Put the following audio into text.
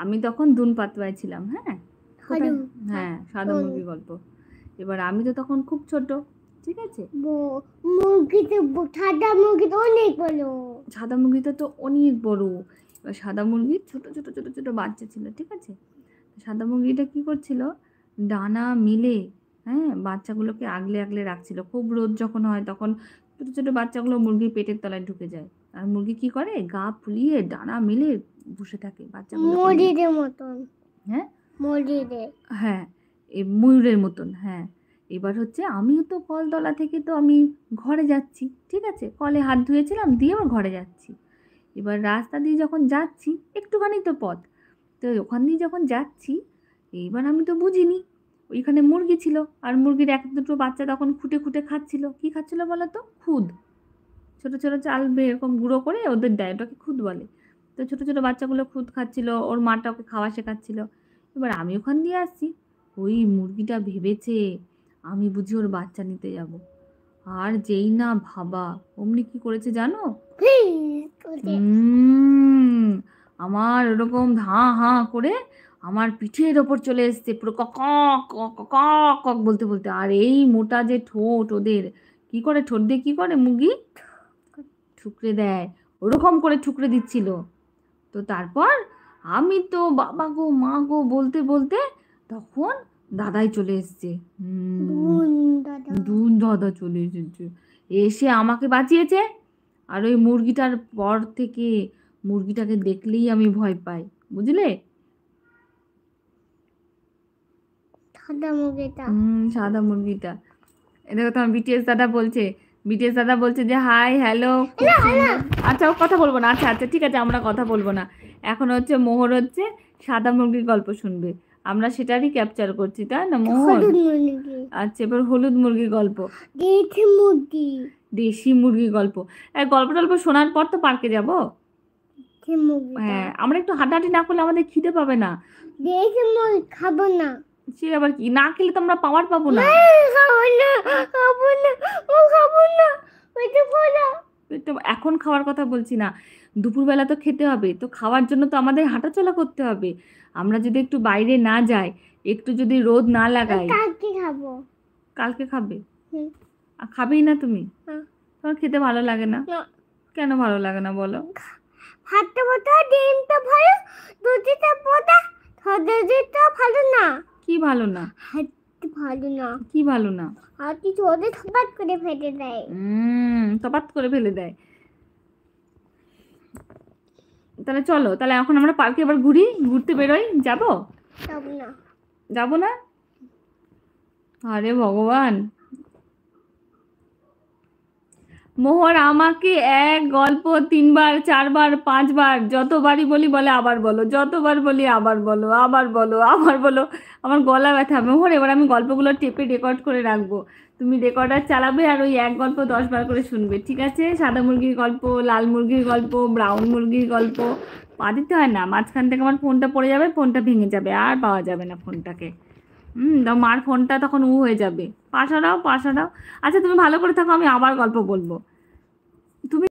আমি তখন দুন পাতওয়ায় ছিলাম। হ্যাঁ, কোথায়? হ্যাঁ, সাদা মুরগি গল্প। এবার আমি তো তখন খুব ছোট, ঠিক আছে। সাদা মুরগি তো অনেক বড়। সাদা মুরগিটা তো অনেক বড়। এবার সাদা মুরগির ছোট ছোট ছোট ছোট বাচ্চা ছিল, ঠিক আছে। সাদা মুরগিটা কি করছিল, ডানা মেলে, হ্যাঁ, বাচ্চাগুলোকে আগলে আগলে রাখছিল। খুব রোদ যখন হয় তখন ছোট ছোট বাচ্চাগুলো মুরগির পেটের তলায় ঢুকে যায়, আর মুরগি কি করে, গা ফুলিয়ে ডানা মেলে বসে থাকে বাচ্চাগুলো ময়ূরের মতন। হ্যাঁ, হ্যাঁ, ময়ূরের মতন। হ্যাঁ, এবার হচ্ছে আমিও তো কলতলা থেকে তো আমি ঘরে যাচ্ছি, ঠিক আছে, কলে হাত ধুয়েছিলাম, দিয়ে আবার ঘরে যাচ্ছি। এবার রাস্তা দিয়ে যখন যাচ্ছি, একটুখানি তো পথ, তো ওখান দিয়ে যখন যাচ্ছি, এইবার আমি তো বুঝিনি ওইখানে মুরগি ছিল, আর মুরগির এক দুটো বাচ্চা তখন খুঁটে খুঁটে খাচ্ছিল। কি খাচ্ছিল বলো তো? খুদ। ছোট ছোট চাল এরকম গুঁড়ো করে ওদের দেয়, ওটাকে খুদ বলে। তো ছোট ছোট বাচ্চাগুলো খুদ খাচ্ছিল, ওর মাটা ওকে খাওয়া শেখাচ্ছিল। এবার আমি ওখান দিয়ে আসছি, ওই মুরগিটা ভেবেছে আমি বুঝি ওর বাচ্চা নিতে যাব, আর যেই না ভাবা অমনি কি করেছে জানো, আমার ওরকম হাঁ হাঁ করে আমার পিঠের ওপর চলে এসছে, পুরো কক কক কক কক বলতে বলতে। আর এই মোটা যে ঠোঁট ওদের, কি করে ঠোঁট দিয়ে কি করে মুরগি ঠুকরে দেয়, ওরকম করে ঠুকরে দিচ্ছিল। তো তারপর আমি তো বাবা গো মা গো বলতে বলতে তখন দাদাই চলে এসছে। দুন দাদা চলে এসেছে, এসে আমাকে বাঁচিয়েছে। আর ওই মুরগিটার পর থেকে মুরগিটাকে দেখলেই আমি ভয় পাই, বুঝলে। সাদা মুরগিটা, এটা তো আমার বিটিএস দাদা বলছে, বিটিএস দাদা বলছে যে হাই হ্যালো। আচ্ছা, ও কথা বলবো না। আচ্ছা আচ্ছা ঠিক আছে, আমরা কথা বলবো না। এখন হচ্ছে মোহর হচ্ছে সাদা মুরগির গল্প শুনবে, আমরা সেটারই ক্যাপচার করছি, তাই না মোহর? আচ্ছা, এবার হলুদ মুরগির গল্প, দেশি মুরগির গল্প। গল্প টল্প শোনার পর তো পার্কে যাব। হ্যাঁ, আমরা একটু হাঁটাহাঁটি না করলে আমাদের খিদে পাবে না। খাবো না। সে আবার কি, না খেলে তো আমরা পাওয়ার পাবো না। তো এখন খাওয়ার কথা বলছি না, দুপুরবেলা তো খেতে হবে, তো খাওয়ার জন্য তো আমাদের হাঁটাচলা করতে হবে। আমরা যদি একটু বাইরে না যাই, একটু যদি রোদ না লাগাই, কালকে খাবো। কালকে খাবে? আর খাবেই না তুমি? তোমার খেতে ভালো লাগে না? কেন ভালো লাগে না বলো? হাতে বটা ডিমটা ভালো, দুধটা বটা হদেটা ভালো না। কি ভালো না? হাতে ভালো না। কি ভালো না? হাতে ছোটে থপাত করে ফেলে দেয়। থপাত করে ফেলে দেয়। তাহলে চলো, তাহলে এখন আমরা পার্কে এবার ঘুরতে বেরোই। যাবো? না। যাবো না? আরে ভগবান, মোহর আমাকে এক গল্প 3 বার 4 বার 5 বার যতবারই বলি বলে আবার বলো, যতবার বলি আবার বলো, আবার বলো, আবার বলো। আমার গলা ব্যথা। মোহর, এবার আমি গল্পগুলো টেপে রেকর্ড করে রাখবো, তুমি রেকর্ডার চালাবে আর ওই এক গল্প 10 বার করে শুনবে, ঠিক আছে? সাদা মুরগির গল্প, লাল মুরগির গল্প, ব্রাউন মুরগির গল্প। পা দিতে হয় না, মাঝখান থেকে আমার ফোনটা পড়ে যাবে, ফোনটা ভেঙে যাবে, আর পাওয়া যাবে না ফোনটাকে। মার ফোনটা তখন হয়ে যাবে। পা সরাও, পা সরাও। আচ্ছা তুমি ভালো করে থাকো, আমি আবার গল্প বলবো।